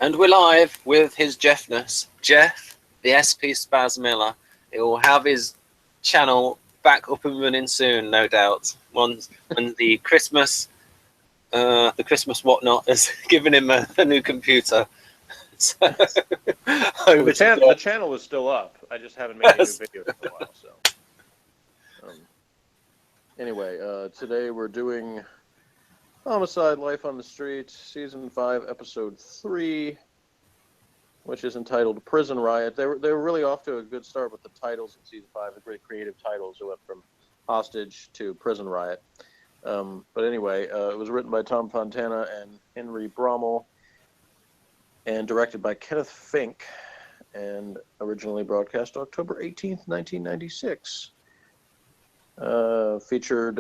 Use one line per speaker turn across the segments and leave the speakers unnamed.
And we're live with his Jeffness. Jeff, the SP Spaz Miller. He will have his channel back up and running soon, no doubt. Once when the Christmas whatnot has given him a new computer. So,
well, the channel is still up. I just haven't made any new videos for a while. So, anyway, today we're doing Homicide: Life on the Street, Season 5, Episode 3, which is entitled Prison Riot. They were really off to a good start with the titles in Season 5, the great creative titles that went from Hostage to Prison Riot. But anyway, it was written by Tom Fontana and Henry Brommel, and directed by Kenneth Fink, and originally broadcast October 18th, 1996. Featured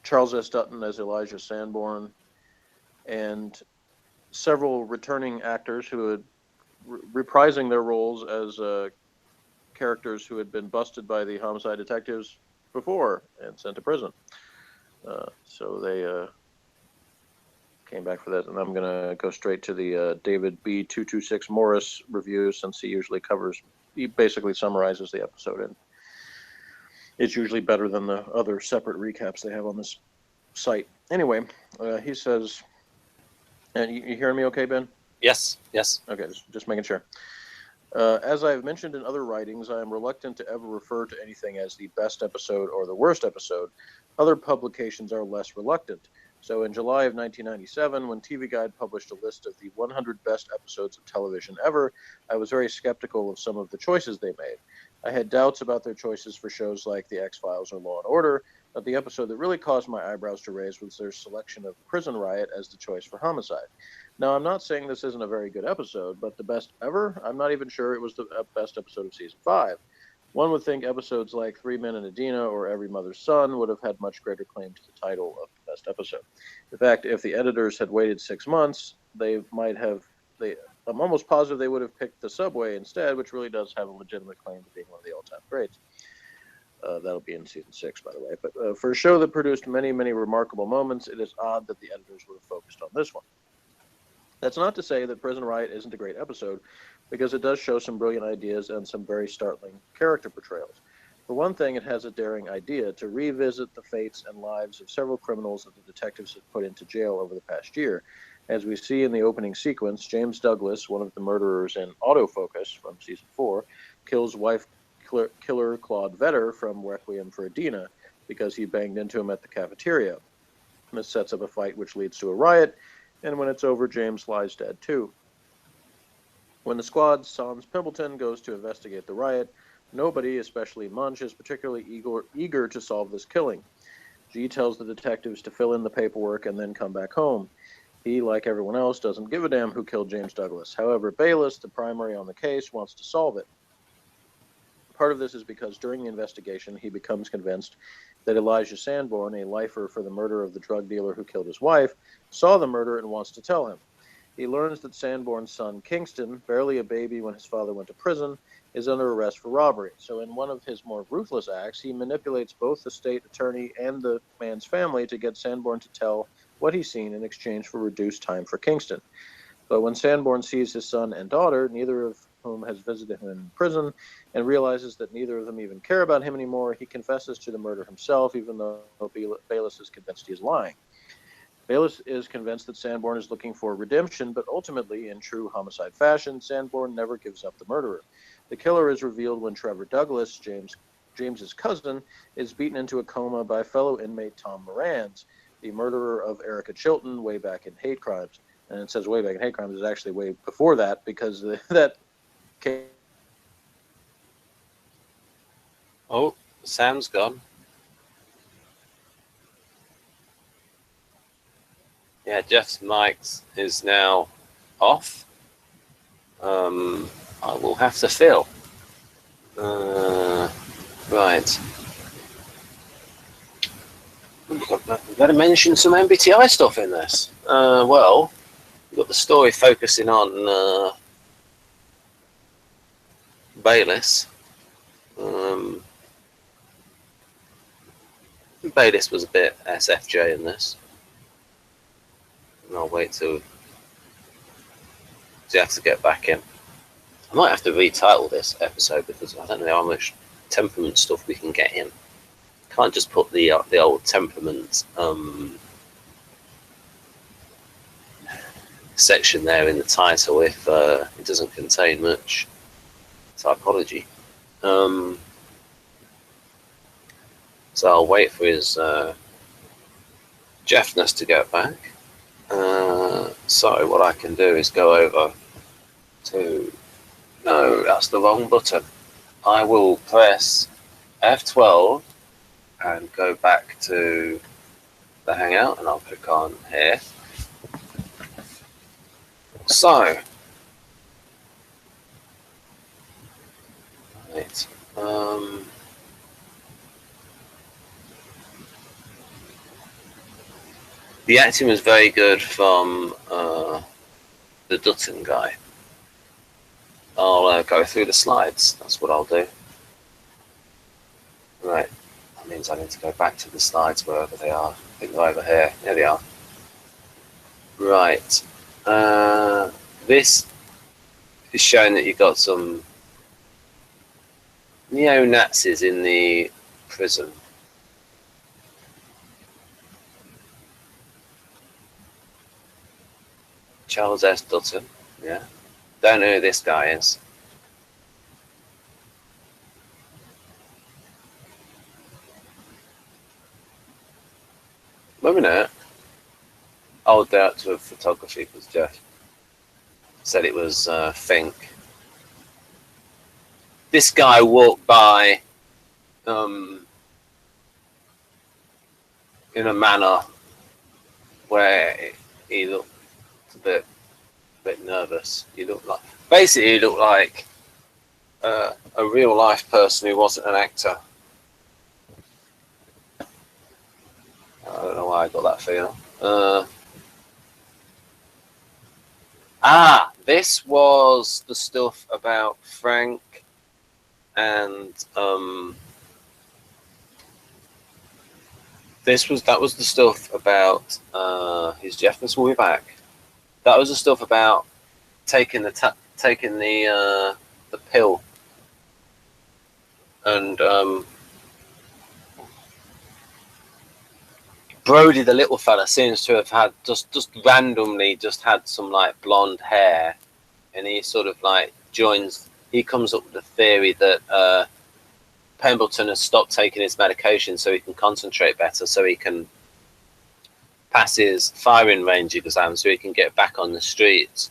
Charles S. Dutton as Elijah Sanborn, and several returning actors who had reprising their roles as characters who had been busted by the homicide detectives before and sent to prison. So they came back for that, and I'm going to go straight to the David B. 226 Morris review, since he basically summarizes the episode, and it's usually better than the other separate recaps they have on this site. Anyway, he says, and you hearing me okay, Ben?
Yes.
Okay, just making sure. As I have mentioned in other writings, I am reluctant to ever refer to anything as the best episode or the worst episode. Other publications are less reluctant. So in July of 1997, when TV Guide published a list of the 100 best episodes of television ever, I was very skeptical of some of the choices they made. I had doubts about their choices for shows like The X-Files or Law and Order, but the episode that really caused my eyebrows to raise was their selection of Prison Riot as the choice for Homicide. Now, I'm not saying this isn't a very good episode, but the best ever? I'm not even sure it was the best episode of Season 5. One would think episodes like Three Men and a Dina or Every Mother's Son would have had much greater claim to the title of the best episode. In fact, if the editors had waited 6 months, I'm almost positive they would have picked The Subway instead, which really does have a legitimate claim to being one of the all-time greats. That'll be in Season 6, by the way. But for a show that produced many, many remarkable moments, it is odd that the editors would have focused on this one. That's not to say that Prison Riot isn't a great episode, because it does show some brilliant ideas and some very startling character portrayals. For one thing, it has a daring idea to revisit the fates and lives of several criminals that the detectives have put into jail over the past year. As we see in the opening sequence, James Douglas, one of the murderers in Autofocus from Season 4, kills wife killer Claude Vetter from Requiem for a Dina because he banged into him at the cafeteria. This sets up a fight which leads to a riot, and when it's over, James lies dead too. When the squad, sans Pimpleton, goes to investigate the riot, nobody, especially Munch, is particularly eager to solve this killing. G tells the detectives to fill in the paperwork and then come back home. He, like everyone else, doesn't give a damn who killed James Douglas. However, Bayless, the primary on the case, wants to solve it. Part of this is because during the investigation, he becomes convinced that Elijah Sanborn, a lifer for the murder of the drug dealer who killed his wife, saw the murder and wants to tell him. He learns that Sanborn's son, Kingston, barely a baby when his father went to prison, is under arrest for robbery. So in one of his more ruthless acts, he manipulates both the state attorney and the man's family to get Sanborn to tell what he's seen in exchange for reduced time for Kingston. But when Sanborn sees his son and daughter, neither of whom has visited him in prison, and realizes that neither of them even care about him anymore, he confesses to the murder himself, even though Bayless is convinced he is lying. Bayless is convinced that Sanborn is looking for redemption, but ultimately, in true homicide fashion, Sanborn never gives up the murderer. The killer is revealed when Trevor Douglas, James's cousin, is beaten into a coma by fellow inmate Tom Moran's, the murderer of Erica Chilton way back in Hate Crimes. And it says way back in Hate Crimes is actually way before that, because that case...
Oh, Sam's gone. Yeah, Jeff's mic is now off. I will have to fill. Right. We've got to mention some MBTI stuff in this. Well, we've got the story focusing on Bayless. Bayless was a bit SFJ in this. And I'll wait till So you have to get back in. I might have to retitle this episode because I don't know how much temperament stuff we can get in. Can't just put the old temperament section there in the title if it doesn't contain much typology. So I'll wait for his Jeffness to get back. So what I can do is go over to... No, that's the wrong button. I will press F12 and go back to the Hangout, and I'll click on here. So, right, the acting was very good from the Dutton guy. I'll go through the slides. That's what I'll do. Right, that means I need to go back to the slides wherever they are. I think they're over here. There they are. Right. This is showing that you've got some neo-Nazis in the prison. Charles S. Dutton, yeah. Don't know who this guy is. Wait a minute. Old director of photography was Jeff. Said it was Fink. This guy walked by in a manner where he looked a bit nervous. He looked like, basically, he looked like a real life person who wasn't an actor. I don't know why I got that feel. This was the stuff about Frank and that was the stuff about his Jeffness will be back. That was the stuff about taking the pill and Brody, the little fella, seems to have had just randomly had some like blonde hair, and he sort of like he comes up with the theory that Pemberton has stopped taking his medication so he can concentrate better, so he can pass his firing range exam, so he can get back on the streets.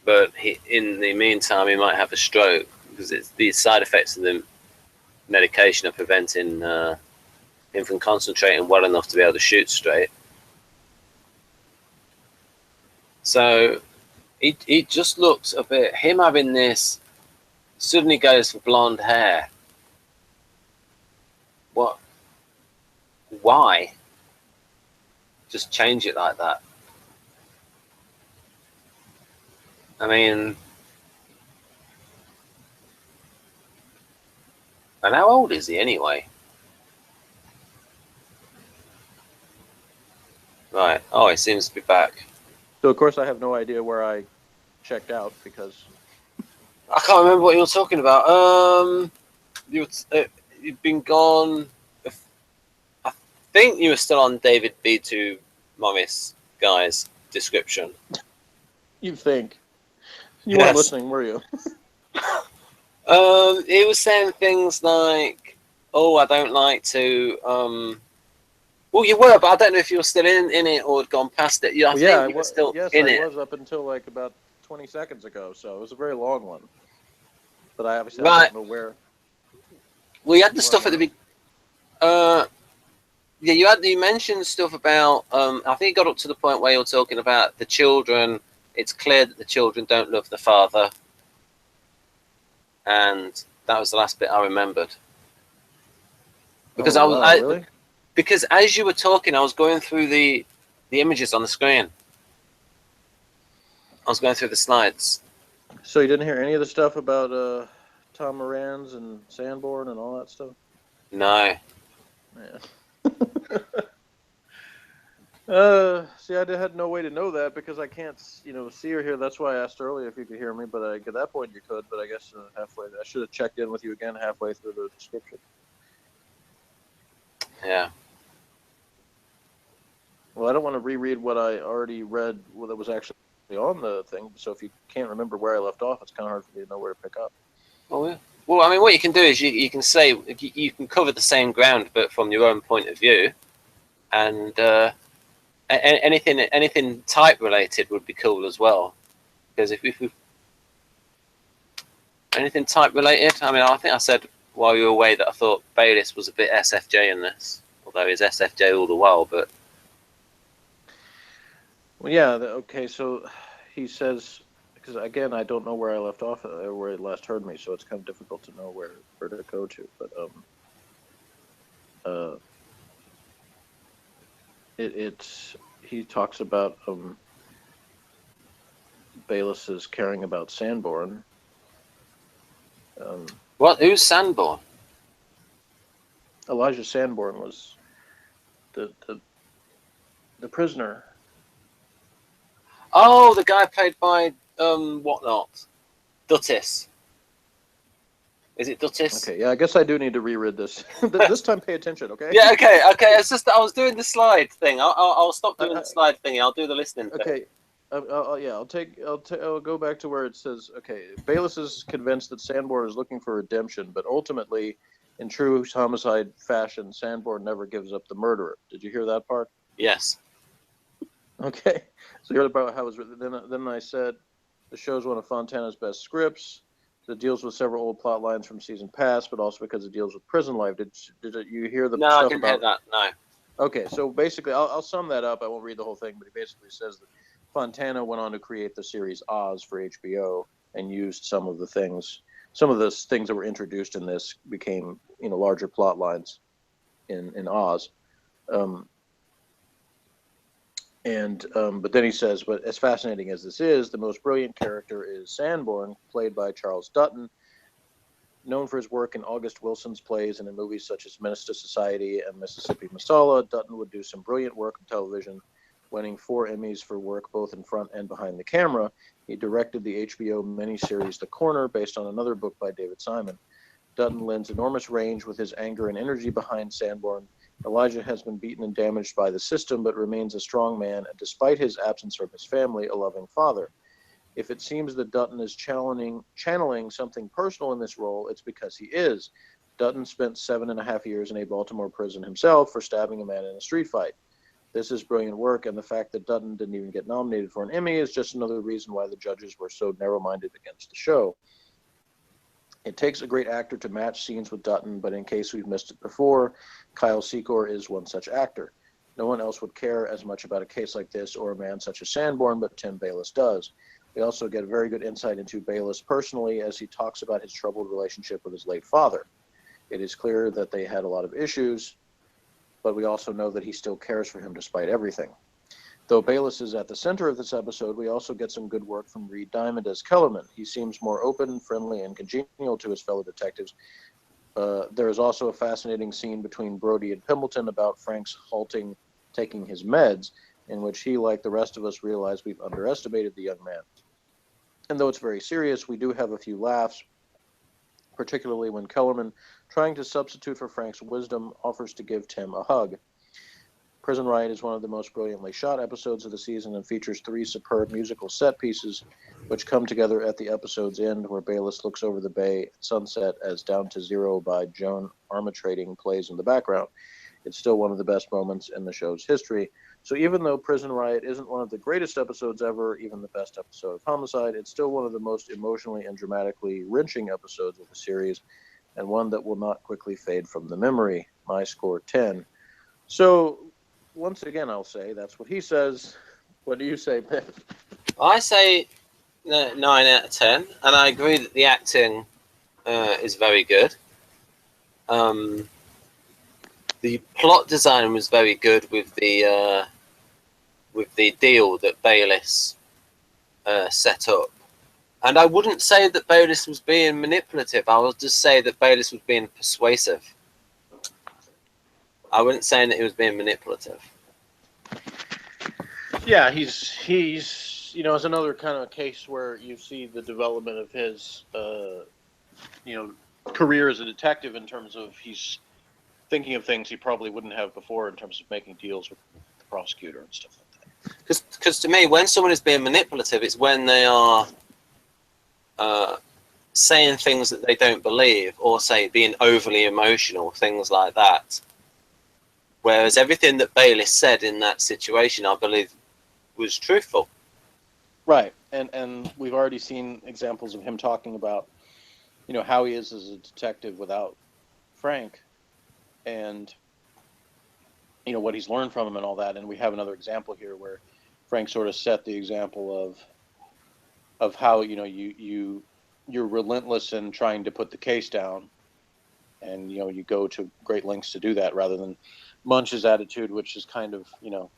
But in the meantime, he might have a stroke because the side effects of the medication are preventing him from concentrating well enough to be able to shoot straight. So he just looks a bit, him having this, suddenly goes for blonde hair. What? Why? Just change it like that. I mean, and how old is he anyway? Right. Oh, he seems to be back.
So, of course, I have no idea where I checked out because...
I can't remember what you were talking about. You've been gone... I think you were still on David B2 Morris guy's description.
You think? You weren't listening, were you?
He was saying things like, "Oh, I don't like to." Well, you were, but I don't know if you were still in it or had gone past it. I think you were still in it.
Yes, I was up until like about 20 seconds ago, so it was a very long one. But I obviously
right.
I don't know where.
We had the stuff at the beginning. Yeah, you mentioned stuff about. I think it got up to the point where you were talking about the children. It's clear that the children don't love the father, and that was the last bit I remembered. Because
really?
Because as you were talking, I was going through the images on the screen. I was going through the slides.
So you didn't hear any of the stuff about Tom Moran's and Sanborn and all that stuff?
No.
Yeah. See, I had no way to know that because I can't, see or hear. That's why I asked earlier if you could hear me, but at that point you could. But I guess halfway, I should have checked in with you again halfway through the description.
Yeah.
Well, I don't want to reread what I already read that was actually on the thing. So if you can't remember where I left off, it's kind of hard for me to know where to pick up.
Oh, yeah. Well, I mean, what you can do is you can say you can cover the same ground, but from your own point of view, and anything type related would be cool as well. Because if we anything type related, I mean, I think I said while you were away that I thought Bayliss was a bit SFJ in this, although he's SFJ all the while. But
well, yeah, okay. So he says, because again, I don't know where I left off, where he last heard me, so it's kind of difficult to know where to go to. But he talks about Bayliss's caring about Sanborn.
What? Who's Sanborn?
Elijah Sanborn was the prisoner.
Oh, the guy played by whatnot, Duttis. Is it Duttis?
Okay, yeah, I guess I do need to reread this. This time, pay attention, okay?
Yeah, okay. It's just that I was doing the slide thing. I'll stop doing the slide thing. I'll do the listening thing.
Okay. I'll go back to where it says, okay, Bayliss is convinced that Sanborn is looking for redemption, but ultimately, in true homicide fashion, Sanborn never gives up the murderer. Did you hear that part?
Yes.
Okay. So you heard about how it was written. Then I said, the show's one of Fontana's best scripts. That deals with several old plot lines from season past, but also because it deals with prison life. Did you hear the
No,
stuff
I didn't hear that. No.
Okay, so basically, I'll sum that up. I won't read the whole thing, but he basically says that Fontana went on to create the series Oz for HBO and used some of the things that were introduced in this became larger plot lines in Oz. But then he says, but as fascinating as this is, the most brilliant character is Sanborn, played by Charles Dutton. Known for his work in August Wilson's plays and in movies such as Menace to Society and Mississippi Masala, Dutton would do some brilliant work on television, winning 4 Emmys for work both in front and behind the camera. He directed the HBO miniseries The Corner, based on another book by David Simon. Dutton lends enormous range with his anger and energy behind Sanborn. Elijah has been beaten and damaged by the system, but remains a strong man, and despite his absence from his family, a loving father. If it seems that Dutton is channeling something personal in this role, it's because he is. Dutton spent 7.5 years in a Baltimore prison himself for stabbing a man in a street fight. This is brilliant work, and the fact that Dutton didn't even get nominated for an Emmy is just another reason why the judges were so narrow-minded against the show. It takes a great actor to match scenes with Dutton, but in case we've missed it before, Kyle Secor is one such actor. No one else would care as much about a case like this or a man such as Sanborn, but Tim Bayliss does. We also get a very good insight into Bayliss personally as he talks about his troubled relationship with his late father. It is clear that they had a lot of issues, but we also know that he still cares for him despite everything. Though Bayliss is at the center of this episode, we also get some good work from Reed Diamond as Kellerman. He seems more open, friendly, and congenial to his fellow detectives. There is also a fascinating scene between Brody and Pimbleton about Frank's taking his meds, in which he, like the rest of us, realize we've underestimated the young man. And though it's very serious, we do have a few laughs, particularly when Kellerman, trying to substitute for Frank's wisdom, offers to give Tim a hug. Prison Riot is one of the most brilliantly shot episodes of the season and features 3 superb musical set pieces, which come together at the episode's end, where Bayliss looks over the bay at sunset as Down to Zero by Joan Armatrading plays in the background. It's still one of the best moments in the show's history. So even though Prison Riot isn't one of the greatest episodes ever, even the best episode of Homicide, it's still one of the most emotionally and dramatically wrenching episodes of the series, and one that will not quickly fade from the memory. My score, 10. So once again, I'll say that's what he says. What do you say, Ben?
I say 9 out of 10, and I agree that the acting is very good. The plot design was very good with the deal that Bayliss set up, and I wouldn't say that Bayliss was being manipulative. I would just say that Bayliss was being persuasive. I wouldn't say that he was being manipulative.
Yeah, he's you know, it's another kind of case where you see the development of his you know, career as a detective in terms of he's thinking of things he probably wouldn't have before in terms of making deals with the prosecutor and stuff like that.
Because to me, when someone is being manipulative, it's when they are saying things that they don't believe, or say being overly emotional, things like that. Whereas everything that Bayless said in that situation, I believe, was truthful.
Right, and we've already seen examples of him talking about, you know, how he is as a detective without Frank, and you know what he's learned from him and all that. And we have another example here where Frank sort of set the example of how, you know, you're relentless in trying to put the case down, and you know you go to great lengths to do that, rather than Munch's attitude, which is kind of, you know,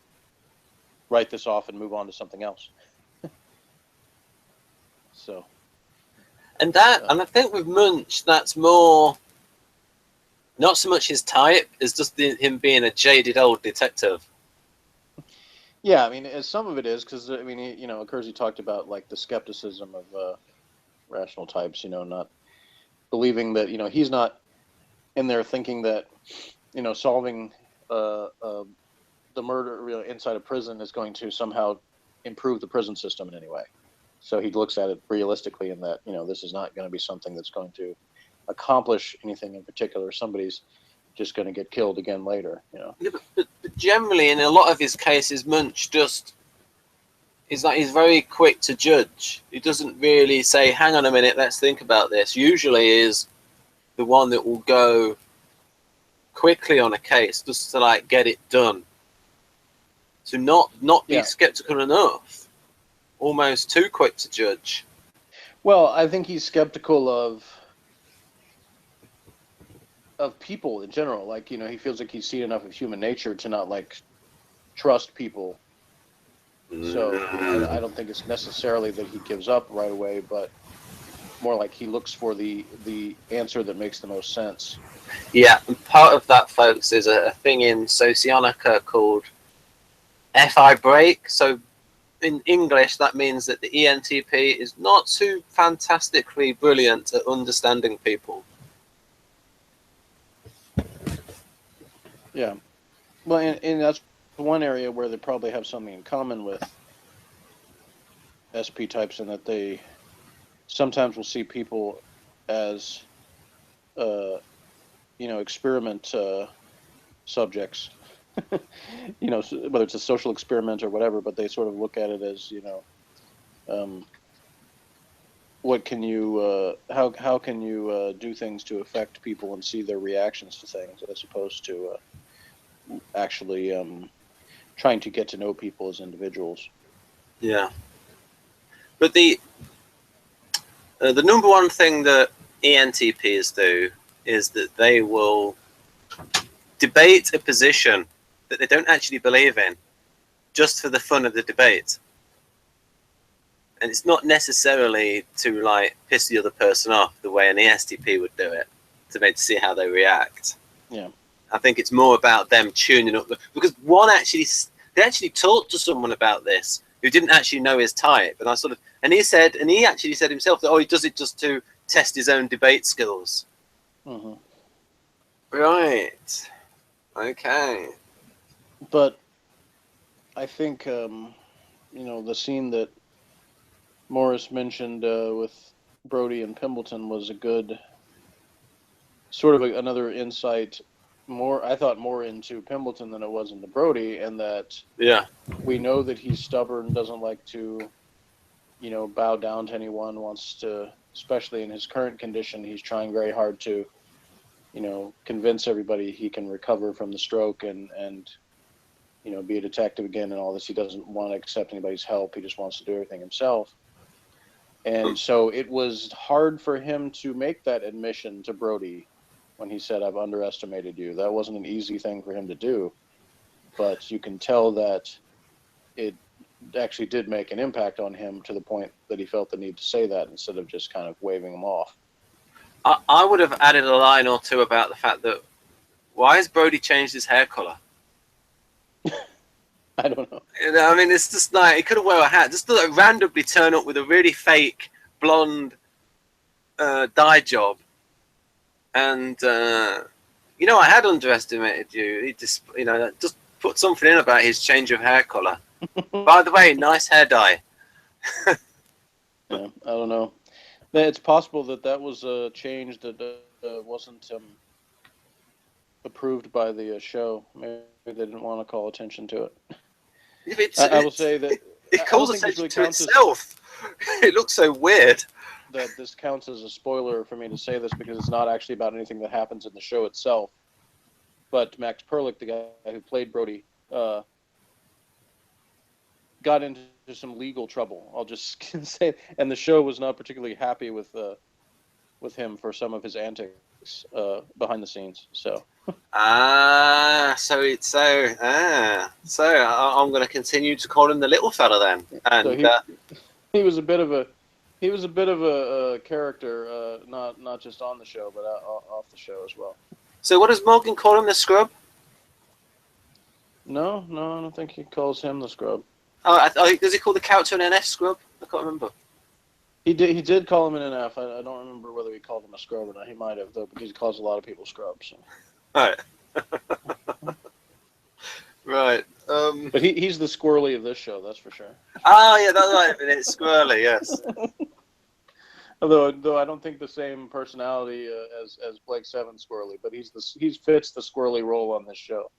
write this off and move on to something else. So,
And I think with Munch, that's more not so much his type as just him being a jaded old detective.
yeah, I mean, some of it is because, I mean, you know, Kersey talked about like the skepticism of rational types, you know, not believing that, you know, he's not in there thinking that, you know, solving the murder, you know, inside a prison is going to somehow improve the prison system in any way. So he looks at it realistically in that, you know, this is not going to be something that's going to accomplish anything in particular. Somebody's just going to get killed again later, you know.
Yeah, but generally, in a lot of his cases, Munch just is like he's very quick to judge. He doesn't really say, "Hang on a minute, let's think about this." Usually, is the one that will go quickly on a case just to like get it done. To not be skeptical enough, almost too quick to judge.
Well, I think he's skeptical of people in general. Like, you know, he feels like he's seen enough of human nature to not like trust people. So I don't think it's necessarily that he gives up right away, but more like he looks for the answer that makes the most sense.
Yeah, and part of that, folks, is a thing in Socionica called FI break. So in English, that means that the ENTP is not too fantastically brilliant at understanding people.
Yeah. Well, and that's one area where they probably have something in common with SP types, in that they sometimes will see people as, you know, experiment subjects. You know, whether it's a social experiment or whatever, but they sort of look at it as, you know, what can you, how can you do things to affect people and see their reactions to things, as opposed to actually trying to get to know people as individuals.
Yeah, but the number one thing that ENTPs do is that they will debate a position that they don't actually believe in, just for the fun of the debate. And it's not necessarily to like piss the other person off the way an ESTP would do it, to see how they react.
Yeah,
I think it's more about them tuning up because they actually talked to someone about this who didn't actually know his type, and he actually said himself that he does it just to test his own debate skills.
mm-hmm.
Right. Okay.
But I think, you know, the scene that Morris mentioned with Brody and Pimbleton was a good sort of another insight. I thought more into Pimbleton than it was into Brody, and that we know that he's stubborn, doesn't like to, you know, bow down to anyone, wants to, especially in his current condition, he's trying very hard to, you know, convince everybody he can recover from the stroke and you know, be a detective again and all this. He doesn't want to accept anybody's help. He just wants to do everything himself. And so it was hard for him to make that admission to Brody when he said, "I've underestimated you." That wasn't an easy thing for him to do, but you can tell that it actually did make an impact on him, to the point that he felt the need to say that instead of just kind of waving him off.
I would have added a line or two about the fact that why has Brody changed his hair color?
I don't know.
You know, I mean, it's just like he could have wear a hat. Just like randomly turn up with a really fake blonde dye job, and you know, I had underestimated you. He just, you know, just put something in about his change of hair color. By the way, nice hair dye.
Yeah, I don't know. It's possible that was a change that wasn't approved by the show. Maybe they didn't want to call attention to it. I will say that
it
I
calls
don't think this
attention
really
to
counts
itself. It looks so weird.
that this counts as a spoiler for me to say this because it's not actually about anything that happens in the show itself. But Max Perlich, the guy who played Brody, got into some legal trouble. I'll just say, and the show was not particularly happy with him for some of his antics behind the scenes. So
So I'm going to continue to call him the little fella then. And
so he was a bit of a character, not just on the show but off the show as well.
so what does Morgan call him, the scrub?
No, I don't think he calls him the scrub.
Does he call the character an NF scrub? I can't remember.
He did call him an NF. I don't remember whether he called him a scrub or not. He might have, though, because he calls a lot of people scrubs. So.
Right. Right.
But he's the squirrely of this show, that's for sure.
Oh, yeah, that's right. It's squirrely, yes.
Though I don't think the same personality as Blake Seven squirrely, but he fits the squirrely role on this show.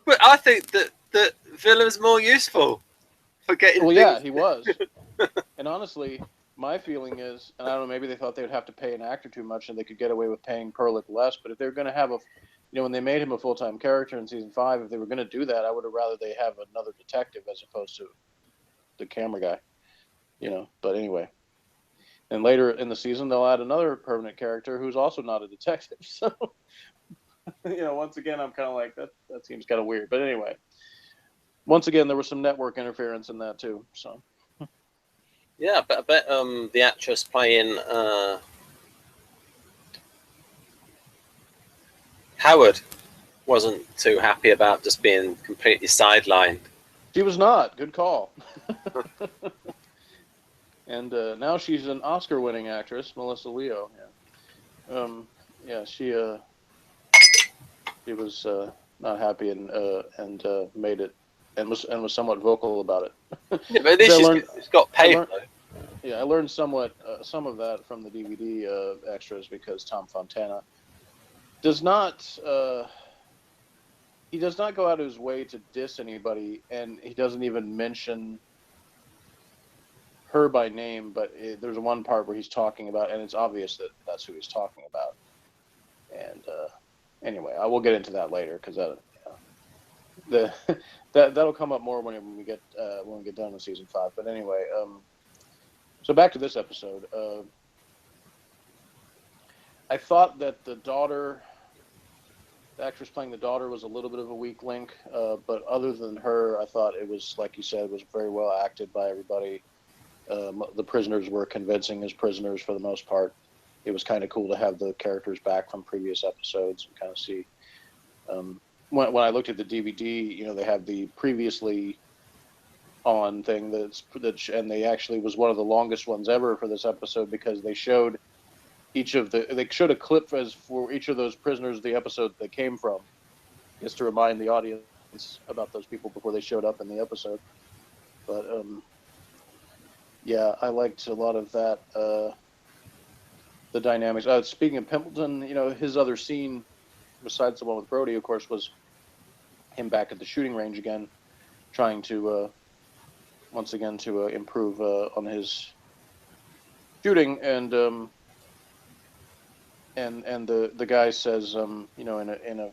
But I think that Villa's more useful for getting.
Well, yeah, he was. And honestly, my feeling is, and I don't know, maybe they thought they would have to pay an actor too much and they could get away with paying Perlich less. But if they're going to have when they made him a full-time character in season 5, if they were going to do that, I would have rather they have another detective as opposed to the camera guy. But anyway. And later in the season, they'll add another permanent character who's also not a detective. So, once again, I'm kind of like, that seems kind of weird. But anyway, once again, there was some network interference in that too. So.
Yeah, but I bet the actress playing Howard wasn't too happy about just being completely sidelined.
She was not. Good call. And now she's an Oscar-winning actress, Melissa Leo. Yeah. She was not happy and made it and was somewhat vocal about it.
Yeah, but at least she's got paid.
I learned some of that from the DVD extras because Tom Fontana does not he does not go out of his way to diss anybody, and he doesn't even mention her by name, but there's one part where he's talking about, and it's obvious that that's who he's talking about. And anyway, I will get into that later because that'll come up more when we get done with season 5. But anyway, so back to this episode. I thought that the actress playing the daughter was a little bit of a weak link, but other than her, I thought it was, like you said, was very well acted by everybody. The prisoners were convincing as prisoners for the most part. It was kind of cool to have the characters back from previous episodes and kind of see. When I looked at the DVD, they have the previously on thing and they actually was one of the longest ones ever for this episode because they showed they showed a clip for each of those prisoners, the episode they came from, just to remind the audience about those people before they showed up in the episode. But yeah, I liked a lot of that. The dynamics. Speaking of Pimpleton, his other scene, besides the one with Brody, of course, was him back at the shooting range again, trying to once again to improve on his shooting. And the guy says, in a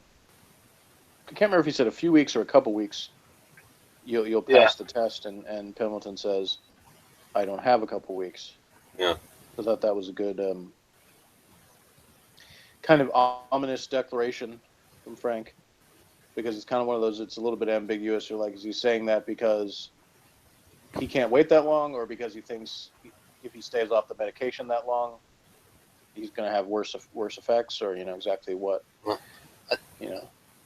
I can't remember if he said a few weeks or a couple weeks, you'll pass the test, and Pimpleton says, I don't have a couple weeks.
Yeah.
I thought that was a good kind of ominous declaration from Frank, because it's kind of one of those, it's a little bit ambiguous. You're like, is he saying that because he can't wait that long, or because he thinks if he stays off the medication that long, he's going to have worse effects, or exactly what?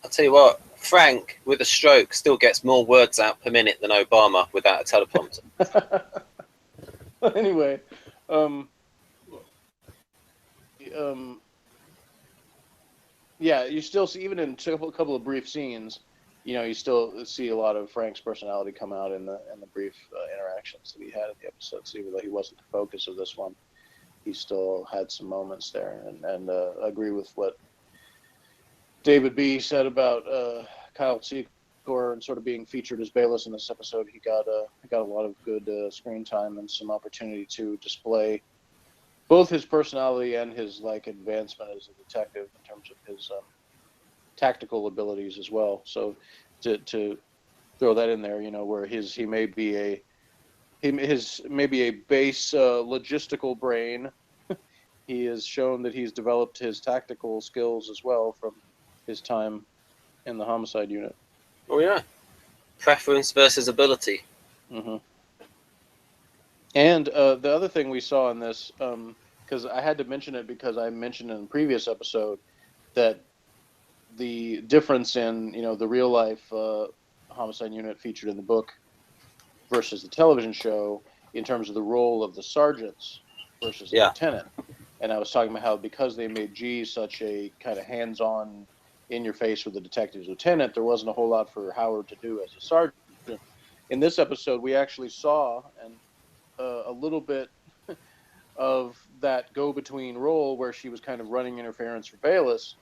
I'll tell you what, Frank with a stroke still gets more words out per minute than Obama without a teleprompter.
Anyway, yeah, you still see, even in a couple of brief scenes, you still see a lot of Frank's personality come out in the brief interactions that he had in the episode. So even though he wasn't the focus of this one, he still had some moments there. And I agree with what David B. said about Kyle Secor and sort of being featured as Bayless in this episode. He got a lot of good screen time and some opportunity to display both his personality and his advancement as a detective in terms of his tactical abilities as well. So to throw that in there, where he may be a base logistical brain. He has shown that he's developed his tactical skills as well from his time in the homicide unit.
Oh yeah, preference versus ability.
Mm-hmm. And the other thing we saw in this, because I had to mention it because I mentioned in the previous episode that the difference in the real life homicide unit featured in the book versus the television show in terms of the role of the sergeants versus the lieutenant. And I was talking about how because they made G such a kind of hands-on, in-your-face with the detective's lieutenant, there wasn't a whole lot for Howard to do as a sergeant. In this episode, we actually saw a little bit of that go-between role where she was kind of running interference for Bayless,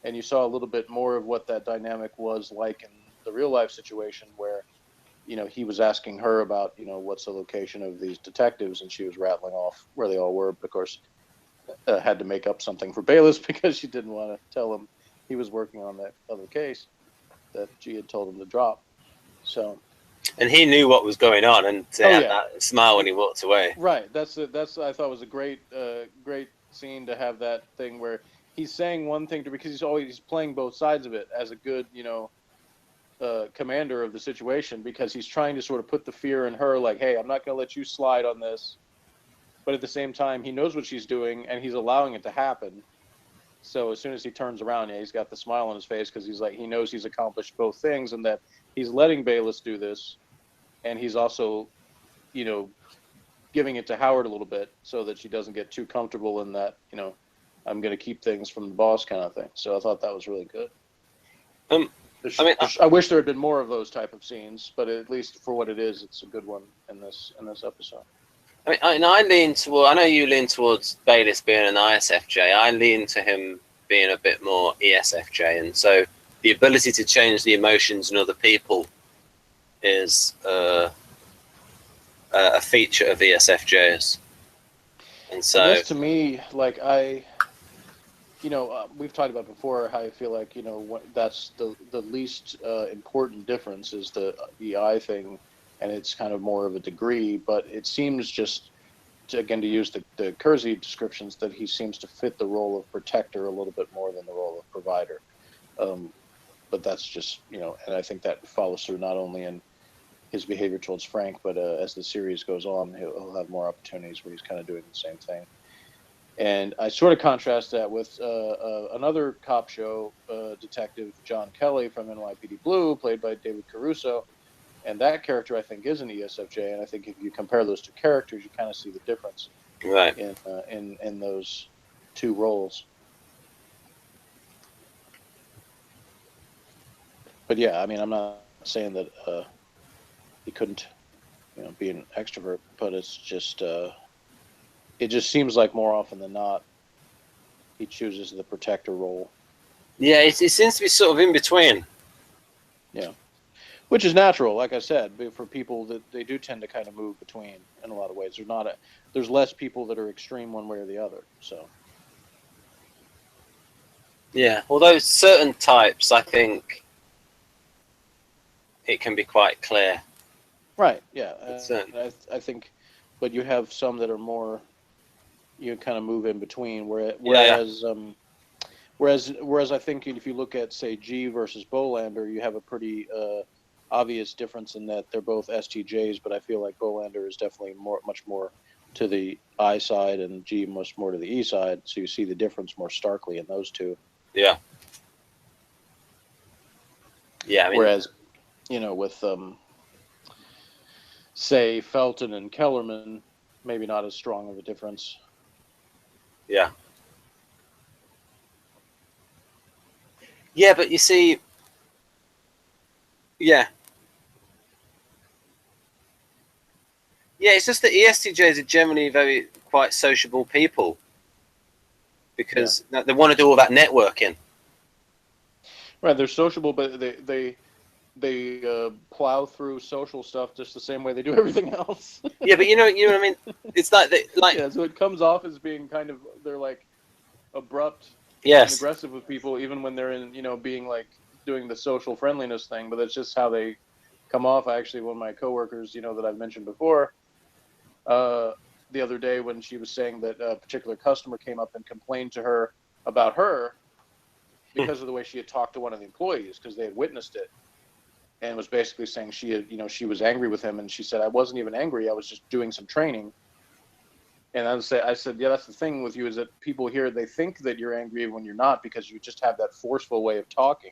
and you saw a little bit more of what that dynamic was like in the real-life situation where he was asking her about, what's the location of these detectives, and she was rattling off where they all were. But of course, had to make up something for Bayless because she didn't want to tell him he was working on that other case that G had told him to drop. So,
and he knew what was going on, and had that smile when he walked away.
Right. That's I thought was a great scene to have that thing where he's saying one thing because he's always playing both sides of it as a good, commander of the situation, because he's trying to sort of put the fear in her, like, hey, I'm not going to let you slide on this. But at the same time, he knows what she's doing and he's allowing it to happen. So as soon as he turns around, he's got the smile on his face because he knows he's accomplished both things and that he's letting Bayless do this. And he's also, giving it to Howard a little bit so that she doesn't get too comfortable in that, I'm going to keep things from the boss kind of thing. So I thought that was really good. I wish there had been more of those type of scenes, but at least for what it is, it's a good one in this episode.
I lean toward. I know you lean towards Bayless being an ISFJ. I lean to him being a bit more ESFJ, and so the ability to change the emotions in other people is a feature of ESFJs. And so,
I guess to me, we've talked about before how I feel like that's the least important difference is the I thing. And it's kind of more of a degree, but it seems just, to use the Kersey descriptions, that he seems to fit the role of protector a little bit more than the role of provider. But that's just, and I think that follows through not only in his behavior towards Frank, but as the series goes on, he'll have more opportunities where he's kind of doing the same thing. And I sort of contrast that with another cop show detective, John Kelly from NYPD Blue, played by David Caruso. And that character, I think, is an ESFJ, and I think if you compare those two characters, you kind of see the difference in those two roles. But yeah, I mean, I'm not saying that he couldn't, be an extrovert, but it's just it just seems like more often than not he chooses the protector role.
Yeah, it seems to be sort of in between.
Yeah. Which is natural, like I said, for people that they do tend to kind of move between in a lot of ways. There's less people that are extreme one way or the other. So.
Yeah, although certain types, I think it can be quite clear.
Right. Yeah. I think, but you have some that are more, you kind of move in between. Whereas I think if you look at, say, G versus Bolander, you have a pretty obvious difference in that they're both STJs, but I feel like Bolander is definitely much more to the I side and G much more to the E side. So you see the difference more starkly in those two.
Yeah. Yeah, I mean,
Whereas, with say Felton and Kellerman, maybe not as strong of a difference.
yeah. Yeah, but you see, yeah. Yeah, it's just that ESTJs are generally very quite sociable people because they want to do all that networking.
Right, they're sociable, but they plow through social stuff just the same way they do everything else.
Yeah, but you know what I mean. It's like
yeah, so it comes off as being kind of they're like abrupt and
yes,
aggressive with people, even when they're in being like doing the social friendliness thing. But that's just how they come off. Actually, one of my coworkers, that I've mentioned before, the other day when she was saying that a particular customer came up and complained to her about her because of the way she had talked to one of the employees because they had witnessed it, and was basically saying she had, she was angry with him, and she said, I wasn't even angry, I was just doing some training. And I said, yeah, that's the thing with you is that people here, they think that you're angry when you're not because you just have that forceful way of talking.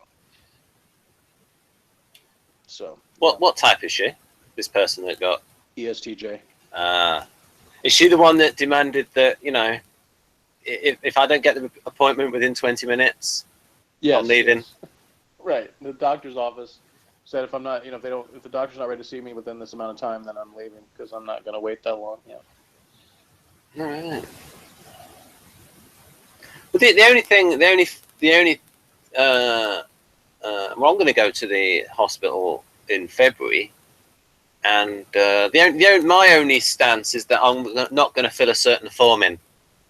So
what type is she? This person that got
ESTJ.
Is she the one that demanded that if I don't get the appointment within 20 minutes, I'm leaving?
Yes. Right. The doctor's office said if I'm not, if the doctor's not ready to see me within this amount of time, then I'm leaving because I'm not going to wait that long. Yeah.
All right. Well, well, I'm going to go to the hospital in February, and my only stance is that I'm not going to fill a certain form in.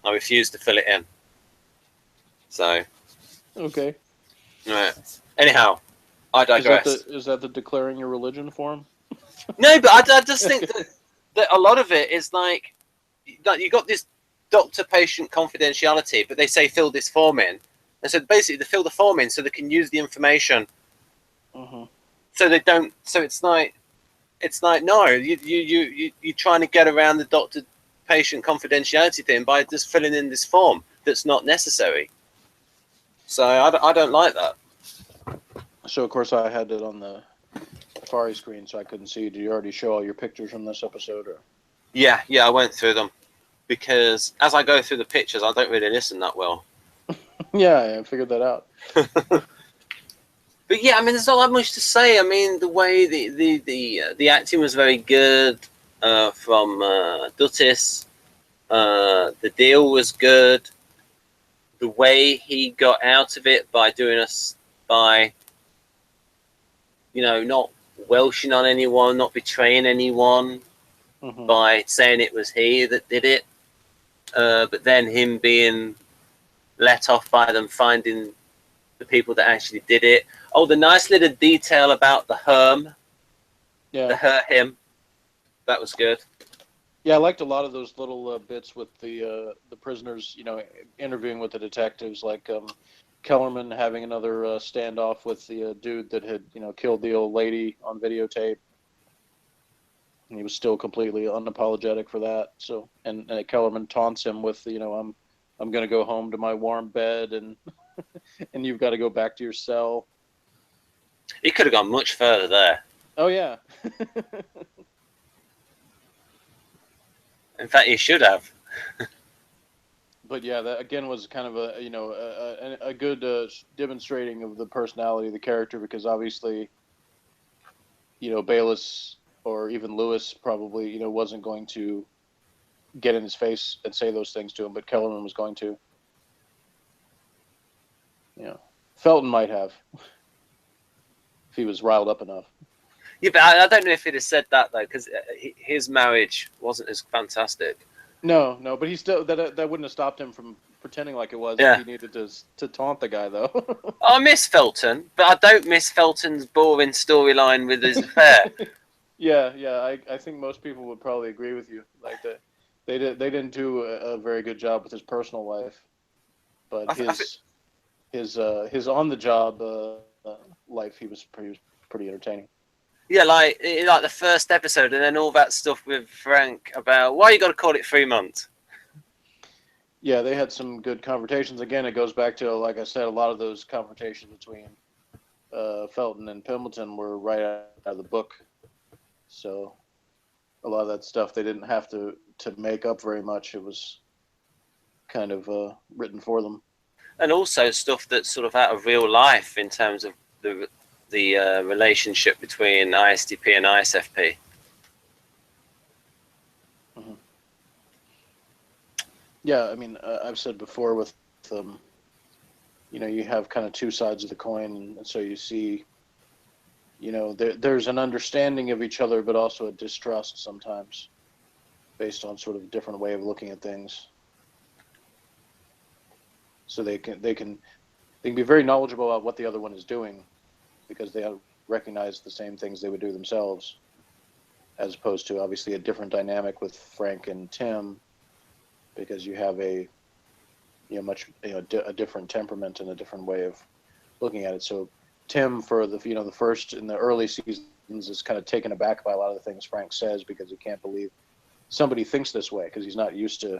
I refuse to fill it in. So.
Okay.
Right. Anyhow, I digress.
Is that the declaring your religion form?
No, but I just think that a lot of it is like you got this doctor-patient confidentiality, but they say fill this form in, and so basically they fill the form in so they can use the information.
Mm-hmm.
So they don't. So it's like no, you're trying to get around the doctor-patient confidentiality thing by just filling in this form that's not necessary. So I don't like that.
So of course I had it on the Safari screen, so I couldn't see. Did you already show all your pictures from this episode? Or?
Yeah, I went through them because as I go through the pictures, I don't really listen that well.
Yeah, I figured that out.
But yeah, I mean, there's not that much to say. I mean, the way the acting was very good from Duttis. The deal was good. The way he got out of it by not welshing on anyone, not betraying anyone,
Mm-hmm.
by saying it was he that did it, but then him being let off by them finding the people that actually did it. Oh, the nice little detail about the him, that was good.
Yeah, I liked a lot of those little bits with the prisoners, interviewing with the detectives, like Kellerman having another standoff with the dude that had, killed the old lady on videotape. And he was still completely unapologetic for that. So, and Kellerman taunts him with, I'm going to go home to my warm bed, and and you've got to go back to your cell.
He could have gone much further there.
Oh yeah.
In fact, he should have.
But yeah, that again was kind of a good demonstrating of the personality of the character, because obviously, Bayless or even Lewis probably wasn't going to get in his face and say those things to him, but Kellerman was going to. Felton might have if he was riled up enough.
Yeah, but I don't know if he'd have said that though, because his marriage wasn't as fantastic.
No, but he still that wouldn't have stopped him from pretending like it was.
Yeah.
If he needed to taunt the guy though.
I miss Felton, but I don't miss Felton's boring storyline with his affair.
Yeah. I think most people would probably agree with you. Like that, they didn't do a very good job with his personal life, but his on the job life, he was pretty entertaining.
Yeah, like the first episode, and then all that stuff with Frank about why you got to call it 3 months.
Yeah, they had some good confrontations. Again, it goes back to, like I said, a lot of those confrontations between Felton and Pimbleton were right out of the book. So a lot of that stuff they didn't have to make up very much. It was kind of written for them.
And also stuff that's sort of out of real life in terms of the relationship between ISDP and ISFP.
Mm-hmm. Yeah, I mean, I've said before with you know, you have kind of two sides of the coin, and so you see, you know, there's an understanding of each other, but also a distrust sometimes, based on sort of a different way of looking at things. So they can be very knowledgeable about what the other one is doing, because they recognize the same things they would do themselves, as opposed to obviously a different dynamic with Frank and Tim, because you have a a different temperament and a different way of looking at it. So Tim, for the the first in the early seasons, is kind of taken aback by a lot of the things Frank says, because he can't believe somebody thinks this way, because he's not used to,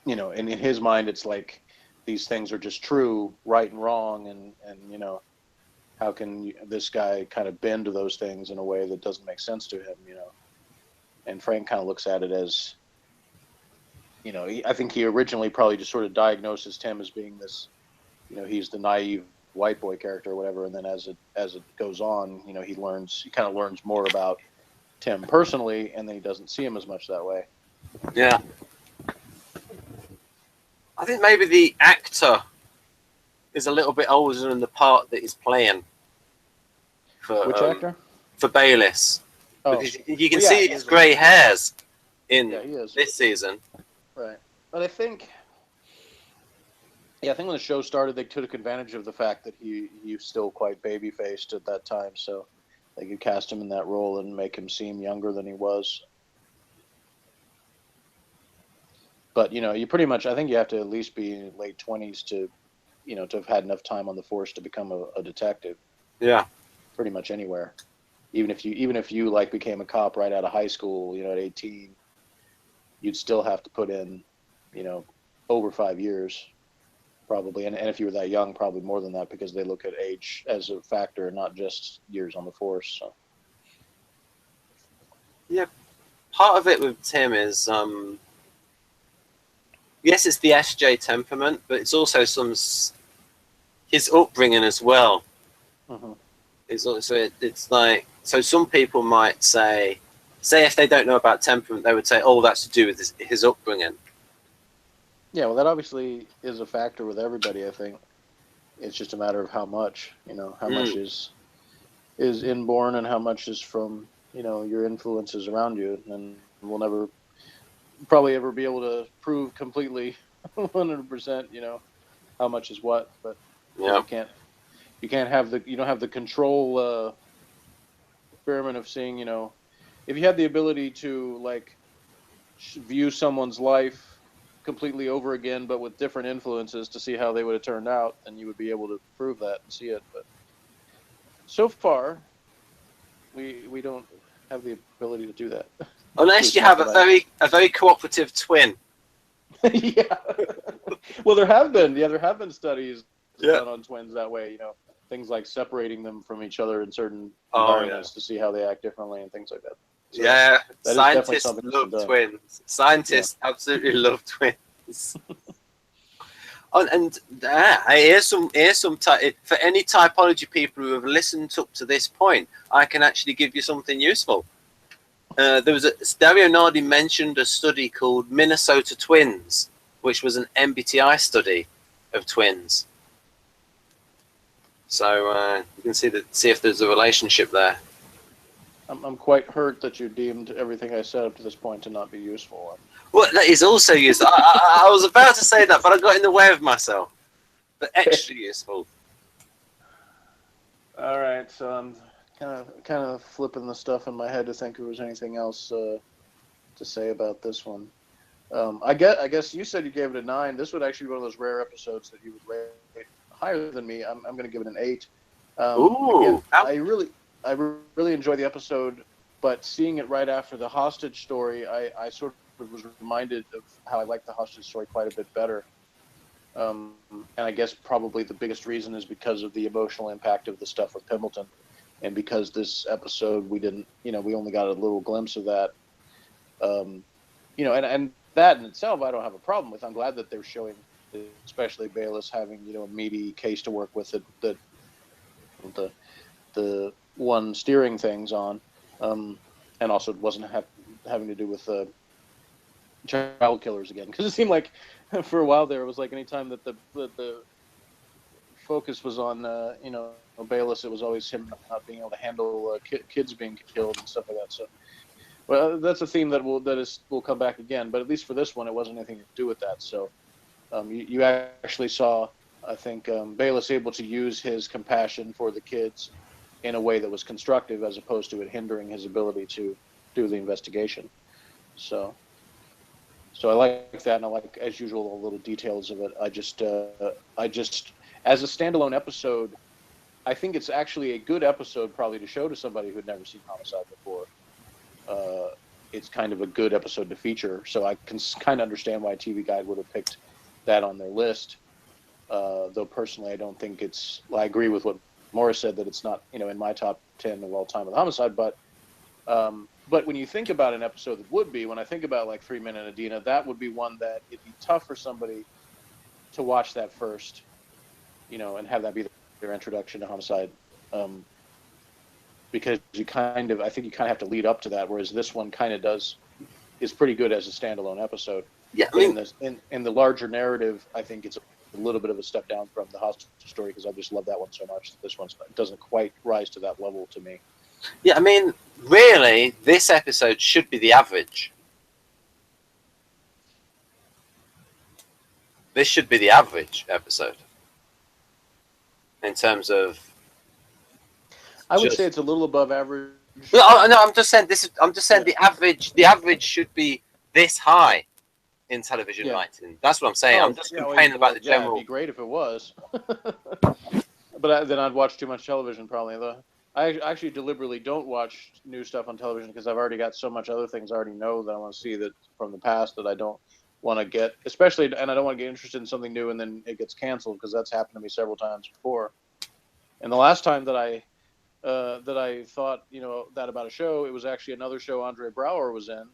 and in his mind it's like these things are just true, right and wrong, and how can this guy kind of bend to those things in a way that doesn't make sense to him, and Frank kind of looks at it as, I think he originally probably just sort of diagnoses Tim as being this, he's the naive white boy character or whatever. And then as it goes on, he kind of learns more about Tim personally, and then he doesn't see him as much that way.
Yeah. I think maybe the actor is a little bit older than the part that he's playing.
Which actor?
For Bayliss.
Oh.
Because you can see his grey hairs in this season.
Right. But I think when the show started, they took advantage of the fact that he's still quite baby-faced at that time, so they could cast him in that role and make him seem younger than he was. But, you pretty much, I think you have to at least be in late 20s to, to have had enough time on the force to become a detective.
Yeah.
Pretty much anywhere. Even if you like became a cop right out of high school, at 18, you'd still have to put in, over 5 years, probably. And if you were that young, probably more than that, because they look at age as a factor, not just years on the force. So.
Yeah. Part of it with Tim is, yes, it's the SJ temperament, but it's also his upbringing as well.
Mm-hmm.
It's also, it's like, so some people might say if they don't know about temperament, they would say, oh, that's to do with his upbringing.
Yeah, well, that obviously is a factor with everybody, I think. It's just a matter of how much, how much is inborn and how much is from, your influences around you. And we'll never probably ever be able to prove completely 100%, how much is what. But
yeah.
you can't have you don't have the control experiment of seeing, if you had the ability to like view someone's life completely over again, but with different influences to see how they would have turned out, then you would be able to prove that and see it. But so far, we don't have the ability to do that.
Unless you have a very cooperative twin.
Yeah. Well, there have been studies done on twins that way. Things like separating them from each other in certain environments to see how they act differently and things like that. So
scientists love twins. Scientists absolutely love twins. Here's some for any typology people who have listened up to this point. I can actually give you something useful. There was Dario Nardi mentioned a study called Minnesota Twins, which was an MBTI study of twins. So you can see if there's a relationship there.
I'm quite hurt that you deemed everything I said up to this point to not be useful.
Well, that is also useful. I was about to say that, but I got in the way of myself. But extra useful.
All right, so I'm kind of flipping the stuff in my head to think if there was anything else to say about this one. I guess you said you gave it a 9. This would actually be one of those rare episodes that you would rate higher than me. I'm going to give it an 8.
Ooh!
Again, I really enjoyed the episode, but seeing it right after the hostage story, I sort of was reminded of how I liked the hostage story quite a bit better. And I guess probably the biggest reason is because of the emotional impact of the stuff with Pimbleton, and because this episode we didn't, we only got a little glimpse of that. And that in itself I don't have a problem with. I'm glad that they're showing, especially Bayless having a meaty case to work with that the one steering things on, and also it wasn't having to do with child killers again, because it seemed like for a while there it was like anytime that the focus was on Bayless, it was always him not being able to handle kids being killed and stuff like that. So, well, that's a theme that will come back again. But at least for this one, it wasn't anything to do with that. So, you actually saw, I think, Bayless able to use his compassion for the kids in a way that was constructive, as opposed to it hindering his ability to do the investigation. So I like that, and I like, as usual, the little details of it. I just, as a standalone episode, I think it's actually a good episode probably to show to somebody who had never seen Homicide before. It's kind of a good episode to feature, so I can kind of understand why TV Guide would have picked that on their list. Though personally, I don't think it's. Well, I agree with what Morris said, that it's not in my top 10 of all time with Homicide. But when you think about an episode that would be, when I think about like 3 Men and Adina, that would be one that it'd be tough for somebody to watch that first, and have that be their introduction to Homicide. Because I think you kind of have to lead up to that, whereas this one kind of is pretty good as a standalone episode.
Yeah, I mean,
in the larger narrative, I think it's a little bit of a step down from the hostage story, because I just love that one so much. This one doesn't quite rise to that level to me.
Yeah, I mean, really, this episode should be the average. This should be the average episode in terms of.
I would say it's a little above average.
No, I'm just saying this. I'm just saying the average. The average should be this high in television writing. That's what I'm saying. I'm just complaining about the general.
It'd be great if it was, but then I'd watch too much television probably. I actually deliberately don't watch new stuff on television because I've already got so much other things I already know that I want to see that from the past, that I don't want to get, and I don't want to get interested in something new and then it gets canceled, because that's happened to me several times before. And the last time that I thought, that about a show, it was actually another show Andre Braugher was in.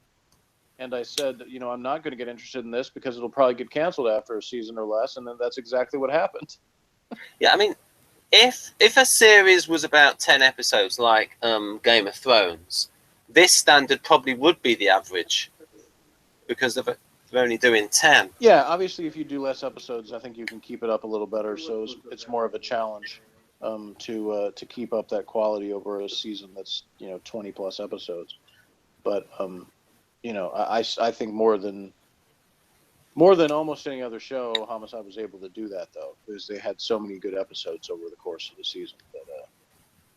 And I said, I'm not going to get interested in this because it'll probably get canceled after a season or less. And then that's exactly what happened.
Yeah, I mean, if a series was about 10 episodes like Game of Thrones, this standard probably would be the average, because they're only doing 10.
Yeah, obviously, if you do less episodes, I think you can keep it up a little better. So it's more of a challenge to keep up that quality over a season that's 20 plus episodes. But I think more than almost any other show, Homicide was able to do that, though, because they had so many good episodes over the course of the season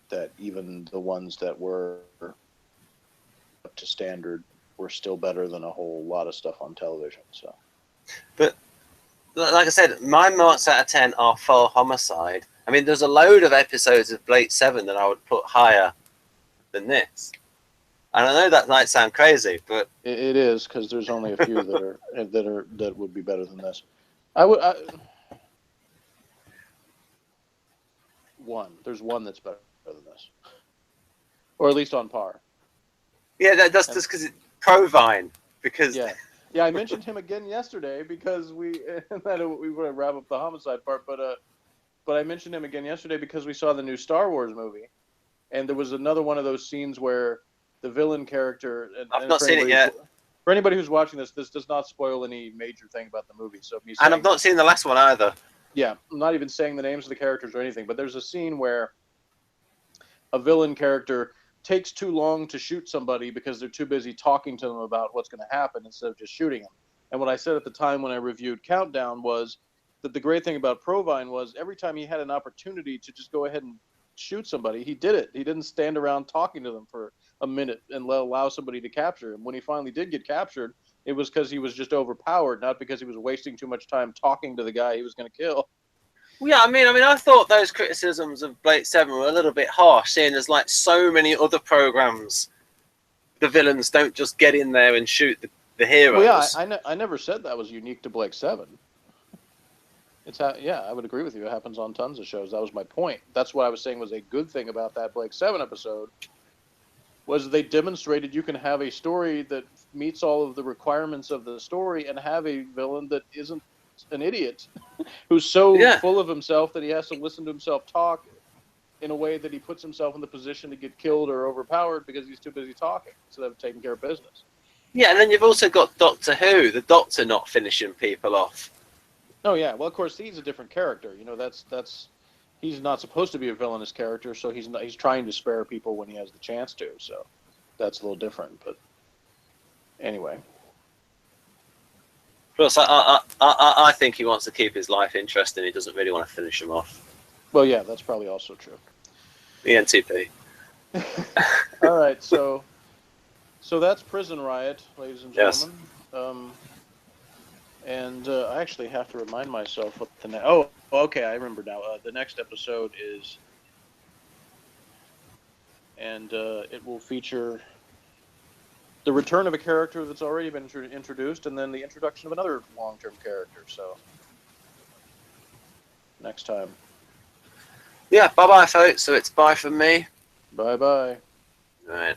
that even the ones that were up to standard were still better than a whole lot of stuff on television. So,
but like I said, my marks out of 10 are for Homicide. I mean, there's a load of episodes of Blake 7 that I would put higher than this. And I know that might sound crazy, but
it is, because there's only a few that would be better than this. There's one that's better than this, or at least on par.
Yeah, that's just because it's Provine. Because
yeah, I mentioned him again yesterday because we want to wrap up the Homicide part, but I mentioned him again yesterday because we saw the new Star Wars movie, and there was another one of those scenes where the villain character.
I've not seen it yet.
For anybody who's watching this does not spoil any major thing about the movie. So
and I've not seen the last one either.
Yeah, I'm not even saying the names of the characters or anything, but there's a scene where a villain character takes too long to shoot somebody because they're too busy talking to them about what's going to happen instead of just shooting them. And what I said at the time when I reviewed Countdown was that the great thing about Provine was every time he had an opportunity to just go ahead and shoot somebody, he did it. He didn't stand around talking to them for a minute and allow somebody to capture him. When he finally did get captured, it was because he was just overpowered, not because he was wasting too much time talking to the guy he was going to kill.
Well, yeah, I mean, I thought those criticisms of Blake 7 were a little bit harsh, seeing there's like so many other programs, the villains don't just get in there and shoot the heroes.
Well, yeah, I never said that was unique to Blake 7. Yeah, I would agree with you. It happens on tons of shows. That was my point. That's what I was saying was a good thing about that Blake 7 episode, was they demonstrated you can have a story that meets all of the requirements of the story and have a villain that isn't an idiot, who's so
Yeah.
full of himself that he has to listen to himself talk in a way that he puts himself in the position to get killed or overpowered because he's too busy talking instead of taking care of business.
Yeah, and then you've also got Doctor Who, the Doctor not finishing people off.
Oh yeah, well of course he's a different character. You know, that's he's not supposed to be a villainous character, so he's trying to spare people when he has the chance to. So that's a little different. But anyway,
Plus, I think he wants to keep his life interesting. He doesn't really want to finish him off.
well yeah, that's probably also true.
The NTP.
All right, so that's Prison Riot, ladies and
Yes.
gentlemen. And I actually have to remind myself what the next. Oh, okay, I remember now. The next episode is, and it will feature the return of a character that's already been introduced, and then the introduction of another long-term character. So next time.
Yeah, bye-bye, folks. So it's bye from me.
Bye-bye.
All right.